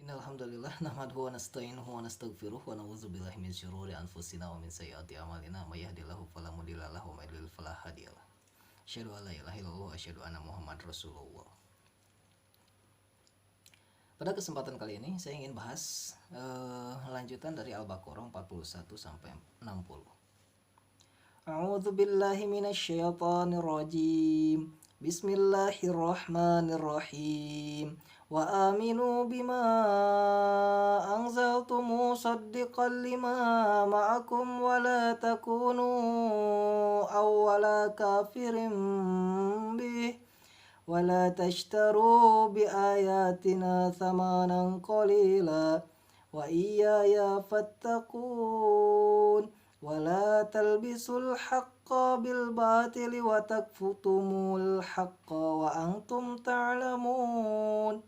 Innalhamdulillah nahmaduhu wa nasta'inuhu wa nastaghfiruh wa na'udzu billahi min syururi anfusina wa min sayyiati a'malina may yahdihillahu fala mudilla lahu wa may yudlil fala hadiyalah. Asyhadu an la ilaha illallah wa asyhadu anna Muhammad Rasulullah. Pada kesempatan kali ini saya ingin bahas lanjutan dari Al-Baqarah 41 sampai 60. A'udzu billahi minasyaitonir rajim. Bismillahirrahmanirrahim. Wa aminu bima anzaltu musaddiqan lima ma'akum wa la takunu awwala kafirin bih wa la tashtaru bi ayatina thamanan qalila wa iyaya fattaqun wa la talbisul haqqa bil batili wa takfutumul haqqa wa antum ta'lamun.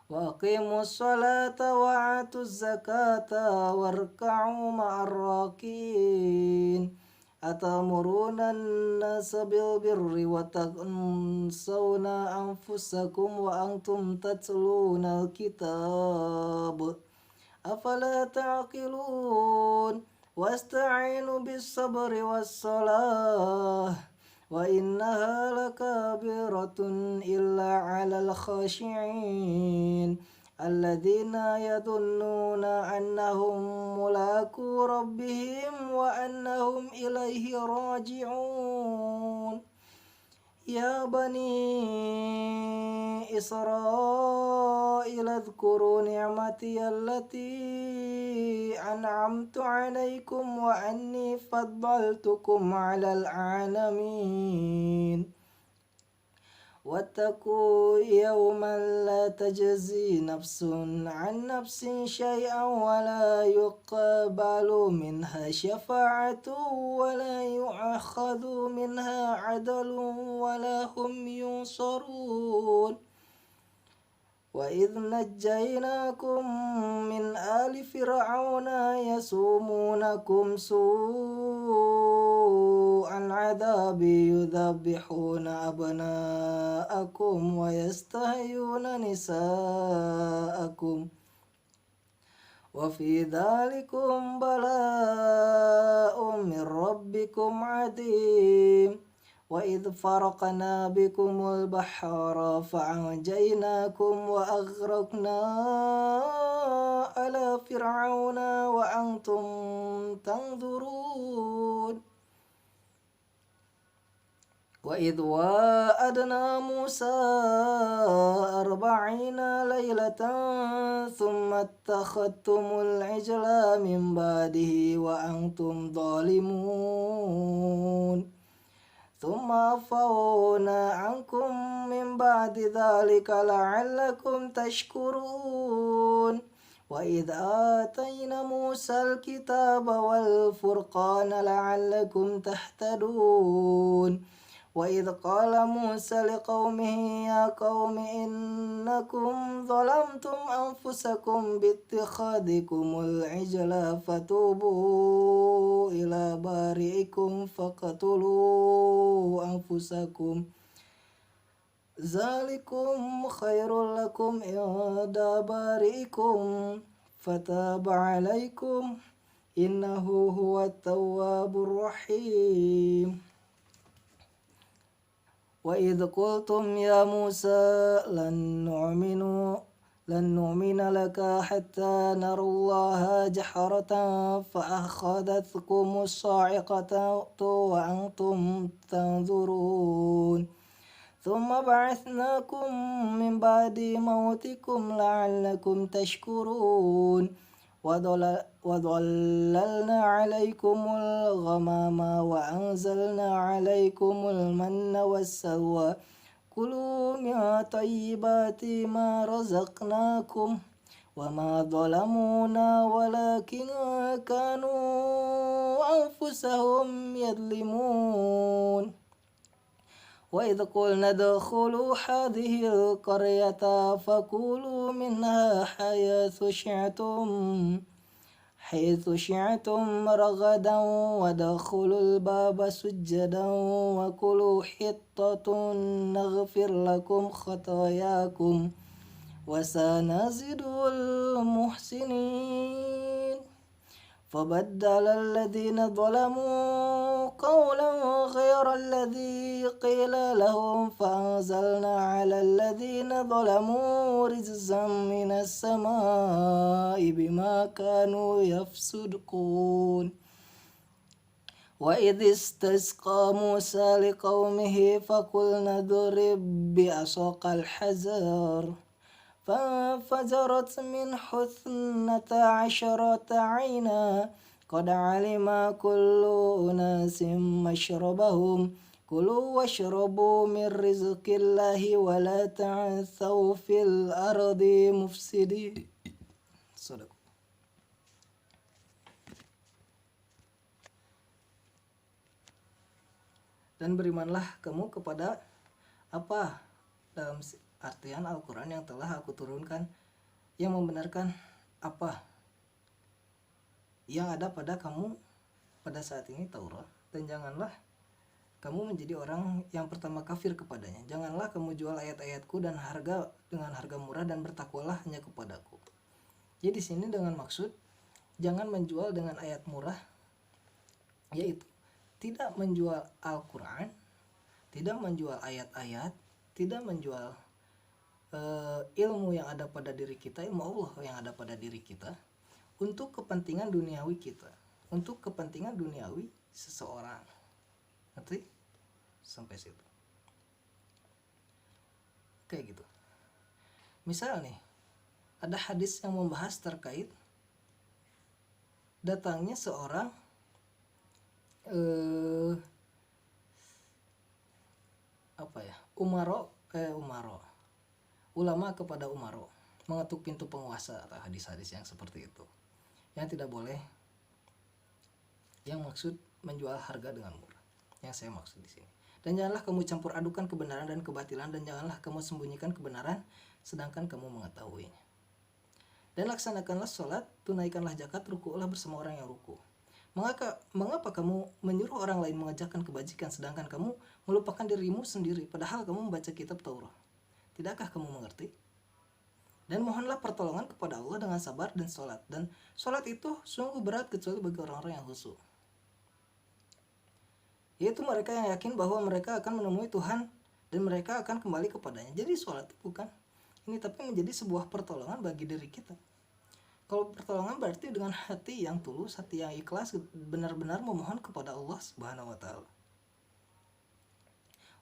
وأقيموا الصلاة وآتوا الزكاة واركعوا مع الراكعين أتأمرون الناس بالبر وتنسون أنفسكم وأنتم تتلون الكتاب أفلا تعقلون واستعينوا بالصبر والصلاة وإنها لكبيرة إلا على الخاشعين الذين يظنون أنهم ملاقو ربهم وأنهم إليه راجعون. يا بني إسرائيل اذكروا نعمتي التي أنعمت عليكم وأني فضلتكم على العالمين واتقوا يوما لا تجزي نفس عن نفس شيئا ولا يقبل منها شفاعة ولا يؤخذ منها عدل ولا هم ينصرون. وإذ نجيناكم من آل فرعون يسومونكم سوء العذاب يذبحون أبناءكم ويستحيون نساءكم وفي ذلكم بلاء من ربكم عظيم. وإذ فرقنا بكم البحر فأنجيناكم وأغرقنا آل فرعون وأنتم تنظرون. وإذ وعدنا موسى 40 ليلة ثم اتخذتم العجل من بعده وأنتم ظالمون ثم عفونا عنكم من بعد ذلك لعلكم تشكرون. وإذ آتينا موسى الكتاب والفرقان لعلكم تهتدون. وإذ قال موسى لقومه يا قوم إنكم ظلمتم أنفسكم باتخاذكم العجل فتوبوا إلى بارئكم فاقتلوا أنفسكم ذلكم خير لكم عند بارئكم فتاب عليكم إنه هو التواب الرحيم. وإذ قلتم يا موسى لن نؤمن لك حتى نرى الله جهرة فأخذتكم الصاعقة وأنتم تنظرون ثم بعثناكم من بعد موتكم لعلكم تشكرون. وظللنا عليكم الغمام وأنزلنا عليكم المن والسلوى كلوا من طيبات ما رزقناكم وما ظلمونا ولكن كانوا أنفسهم يظلمون. وإذ قلنا ادخلوا هذه القرية فكلوا منها حيث شئتم رغدا وادخلوا الباب سجدا وكلوا حطة نغفر لكم خطاياكم وسنزيد المحسنين فبدل الذين ظلموا قولا غير الذي قيل لهم فأنزلنا على الذين ظلموا رجزا من السماء بما كانوا يفسقون وإذ استسقى موسى لقومه فقلنا اضرب بعصاك الحجر فانفجرت منه 12 عينا قد علم كل أناس مشربهم كلوا واشربوا من رزق الله ولا تعثوا في الأرض مفسدين. صدق. Dan berimanlah kamu kepada apa dalam artian Al-Quran yang telah aku turunkan, yang membenarkan apa yang ada pada kamu pada saat ini, Taurat. Dan janganlah kamu menjadi orang yang pertama kafir kepadanya. Janganlah kamu jual ayat-ayatku dan dengan harga murah, dan bertakwalah hanya kepadaku. Jadi di sini dengan maksud jangan menjual dengan ayat murah, yaitu tidak menjual Al-Quran, tidak menjual ayat-ayat, tidak menjual ilmu yang ada pada diri kita, ilmu Allah yang ada pada diri kita, untuk kepentingan duniawi kita, untuk kepentingan duniawi seseorang. Nanti sampai situ. Kayak gitu. Misal nih, ada hadis yang membahas terkait datangnya seorang ulama kepada umaro, mengetuk pintu penguasa, atau hadis-hadis yang seperti itu, yang tidak boleh, yang maksud menjual harga dengan murah, yang saya maksud di sini. Dan janganlah kamu campur adukan kebenaran dan kebatilan, dan janganlah kamu sembunyikan kebenaran sedangkan kamu mengetahuinya. Dan laksanakanlah sholat, tunaikanlah zakat, ruku'lah bersama orang yang ruku'. Mengapa kamu menyuruh orang lain mengerjakan kebajikan sedangkan kamu melupakan dirimu sendiri, padahal kamu membaca kitab Taurat? Tidakkah kamu mengerti? Dan mohonlah pertolongan kepada Allah dengan sabar dan sholat. Dan sholat itu sungguh berat kecuali bagi orang-orang yang khusyuk, yaitu mereka yang yakin bahwa mereka akan menemui Tuhan dan mereka akan kembali kepadanya. Jadi sholat itu bukan ini, tapi menjadi sebuah pertolongan bagi diri kita. Kalau pertolongan berarti dengan hati yang tulus, hati yang ikhlas, benar-benar memohon kepada Allah Subhanahu wa Ta'ala.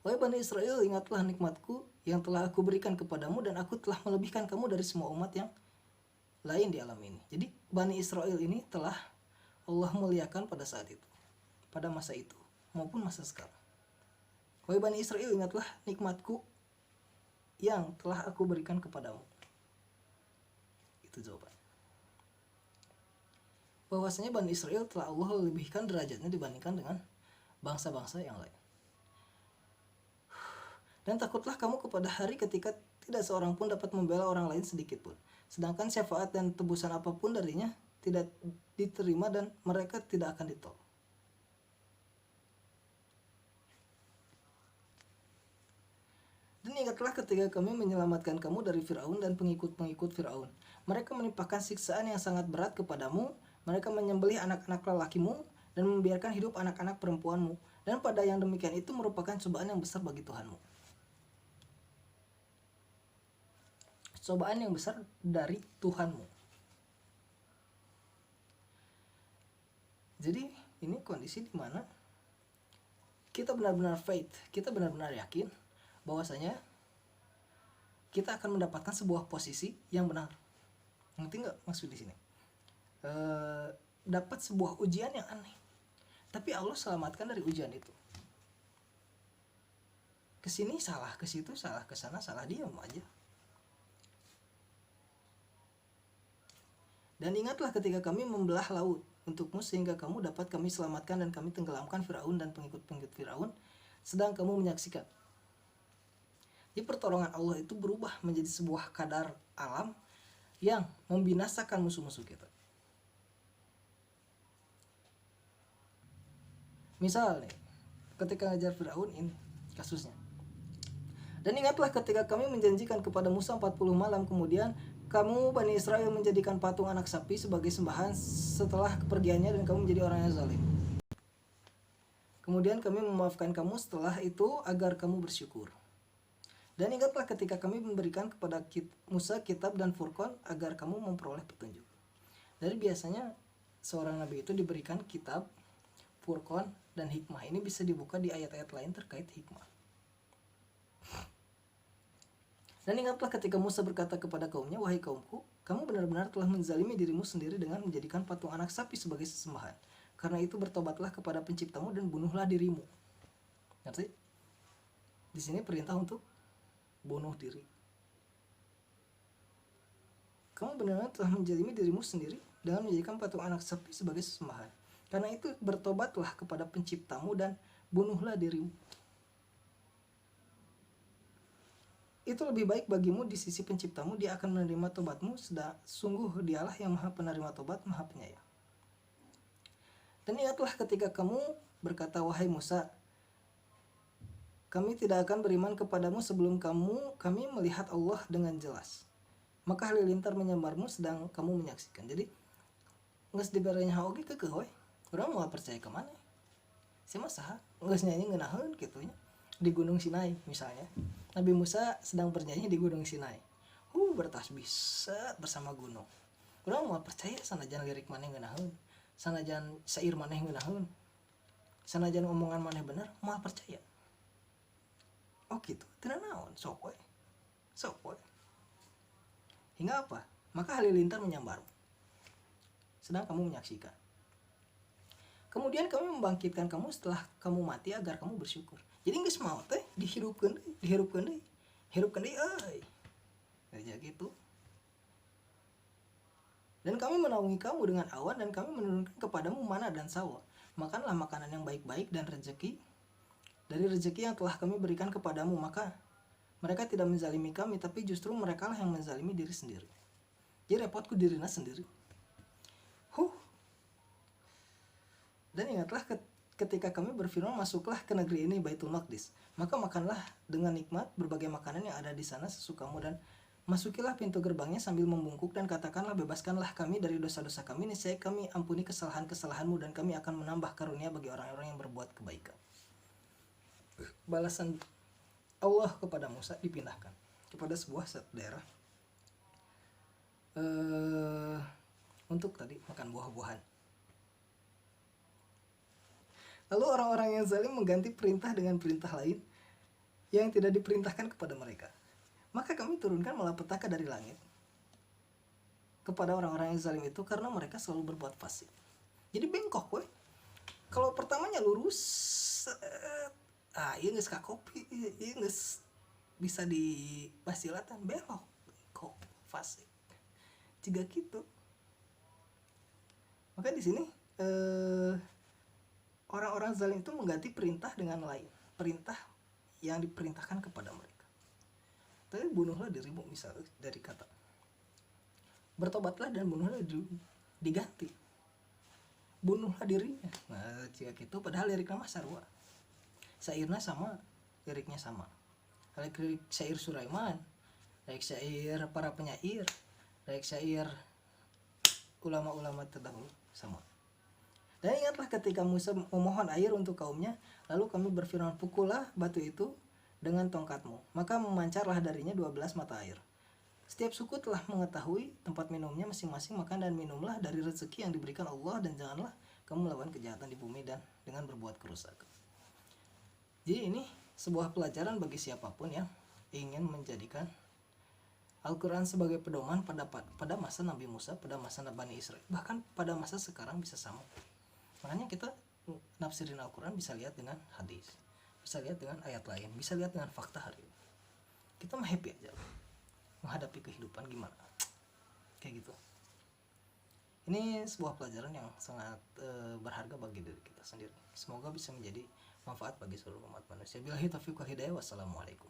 Wahai Bani Israel, ingatlah nikmatku yang telah aku berikan kepadamu, dan aku telah melebihkan kamu dari semua umat yang lain di alam ini. Jadi Bani Israel ini telah Allah muliakan pada saat itu, pada masa itu maupun masa sekarang. Wahai Bani Israel, ingatlah nikmatku yang telah aku berikan kepadamu. Itu jawaban. Bahwasanya Bani Israel telah Allah lebihkan derajatnya dibandingkan dengan bangsa-bangsa yang lain. Dan takutlah kamu kepada hari ketika tidak seorang pun dapat membela orang lain sedikit pun, sedangkan syafaat dan tebusan apapun darinya tidak diterima dan mereka tidak akan ditolong. Dan ingatlah ketika kami menyelamatkan kamu dari Fir'aun dan pengikut-pengikut Fir'aun. Mereka menimpakan siksaan yang sangat berat kepadamu. Mereka menyembelih anak-anak lelakimu dan membiarkan hidup anak-anak perempuanmu. Dan pada yang demikian itu merupakan cobaan yang besar bagi Tuhanmu. Cobaan yang besar dari Tuhanmu. Jadi ini kondisi di mana kita benar-benar faith, kita benar-benar yakin bahwasanya kita akan mendapatkan sebuah posisi yang benar. Ngerti nggak maksud di sini? Dapat sebuah ujian yang aneh, tapi Allah selamatkan dari ujian itu. Kesini salah, ke situ salah, ke sana salah, diam aja. Dan ingatlah ketika kami membelah laut untukmu sehingga kamu dapat kami selamatkan dan kami tenggelamkan Firaun dan pengikut-pengikut Firaun sedang kamu menyaksikan. Jadi pertolongan Allah itu berubah menjadi sebuah kadar alam yang membinasakan musuh-musuh kita. Misal nih, ketika ngajar Firaun ini kasusnya, Dan ingatlah ketika kami menjanjikan kepada Musa 40 malam kemudian kamu Bani Israel menjadikan patung anak sapi sebagai sembahan setelah kepergiannya dan kamu menjadi orang yang zalim. Kemudian kami memaafkan kamu setelah itu agar kamu bersyukur. Dan ingatlah ketika kami memberikan kepada Musa kitab dan Furqan agar kamu memperoleh petunjuk. Dari biasanya seorang nabi itu diberikan kitab, Furqan, dan hikmah. Ini bisa dibuka di ayat-ayat lain terkait hikmah. Dan ingatlah ketika Musa berkata kepada kaumnya, wahai kaumku, kamu benar-benar telah menzalimi dirimu sendiri dengan menjadikan patung anak sapi sebagai sesembahan. Karena itu bertobatlah kepada penciptamu dan bunuhlah dirimu. Ngerti? Di sini perintah untuk bunuh diri. Kamu benar-benar telah menzalimi dirimu sendiri dengan menjadikan patung anak sapi sebagai sesembahan. Karena itu bertobatlah kepada penciptamu dan bunuhlah dirimu. Itu lebih baik bagimu di sisi penciptamu, dia akan menerima tobatmu, sungguh dialah yang maha penerima tobat, maha penyayang. Dan ingatlah ketika kamu berkata, wahai Musa, kami tidak akan beriman kepadamu sebelum kami melihat Allah dengan jelas. Maka halilintar menyambarmu sedang kamu menyaksikan. Jadi nges diberenya oge kekeh we. Urang mau percaya ke mana? Si masaha nges nyanyi ngeunaheun kitu nya. Di Gunung Sinai misalnya. Nabi Musa sedang bernyanyi di Gunung Sinai. Bertasbih set bersama gunung. Urang mau percaya sanajan lirik maneh ngeunaheun, sanajan sair maneh ngeunaheun, sanajan omongan maneh bener, mau percaya. Oh gitu, teu naon, sok we. Hingga apa? Maka halilintar menyambarmu. Sedang kamu menyaksikan. Kemudian kami membangkitkan kamu setelah kamu mati agar kamu bersyukur. Jadi geus mau teh dihirupkeun deui. Hirupkeun deui euy. Kayak gitu. Dan kami menaungi kamu dengan awan dan kami menurunkan kepadamu mana dan sawa. Makanlah makanan yang baik-baik dan rezeki dari rezeki yang telah kami berikan kepadamu. Maka mereka tidak menzalimi kami, tapi justru mereka lah yang menzalimi diri sendiri. Jadi repotku dirina sendiri. Dan ingatlah ketika kami berfirman, masuklah ke negeri ini Baitul Maqdis, maka makanlah dengan nikmat berbagai makanan yang ada di sana sesukamu, dan masukilah pintu gerbangnya sambil membungkuk dan katakanlah, bebaskanlah kami dari dosa-dosa kami, niscaya kami ampuni kesalahan-kesalahanmu dan kami akan menambah karunia bagi orang-orang yang berbuat kebaikan. Balasan Allah kepada Musa dipindahkan kepada sebuah daerah untuk tadi makan buah-buahan. Lalu orang-orang yang zalim mengganti perintah dengan perintah lain yang tidak diperintahkan kepada mereka. Maka kami turunkan malapetaka dari langit kepada orang-orang yang zalim itu karena mereka selalu berbuat fasik. Jadi bengkok we. Kalau pertamanya lurus, iya geus ka kopi, iya geus bisa di basilatan, belok, bengkok, fasik. Juga gitu. Maka di sini orang-orang zalim itu mengganti perintah dengan lain, perintah yang diperintahkan kepada mereka. Tapi bunuhlah dirimu, misalnya dari kata bertobatlah dan bunuhlah diganti bunuhlah dirinya. Nah jika gitu padahal liriknya mah sarua, sairna sama, liriknya sama. Lirik syair Sulaiman, lirik syair para penyair, lirik syair ulama-ulama terdahulu sama. Dan ingatlah ketika Musa memohon air untuk kaumnya, lalu kami berfirman, pukullah batu itu dengan tongkatmu, maka memancarlah darinya 12 mata air. Setiap suku telah mengetahui tempat minumnya masing-masing, makan dan minumlah dari rezeki yang diberikan Allah, dan janganlah kamu melakukan kejahatan di bumi dan dengan berbuat kerusakan. Jadi ini sebuah pelajaran bagi siapapun yang ingin menjadikan Al-Quran sebagai pedoman pada masa Nabi Musa, pada masa Bani Israel, bahkan pada masa sekarang bisa sama. Makanya kita nafsirin Al-Quran bisa lihat dengan hadis, bisa lihat dengan ayat lain, bisa lihat dengan fakta hari ini. Kita mah happy aja menghadapi kehidupan gimana, kayak gitu. Ini sebuah pelajaran yang sangat berharga bagi diri kita sendiri. Semoga bisa menjadi manfaat bagi seluruh umat manusia. Billahi taufiq wal hidayah. Wassalamualaikum.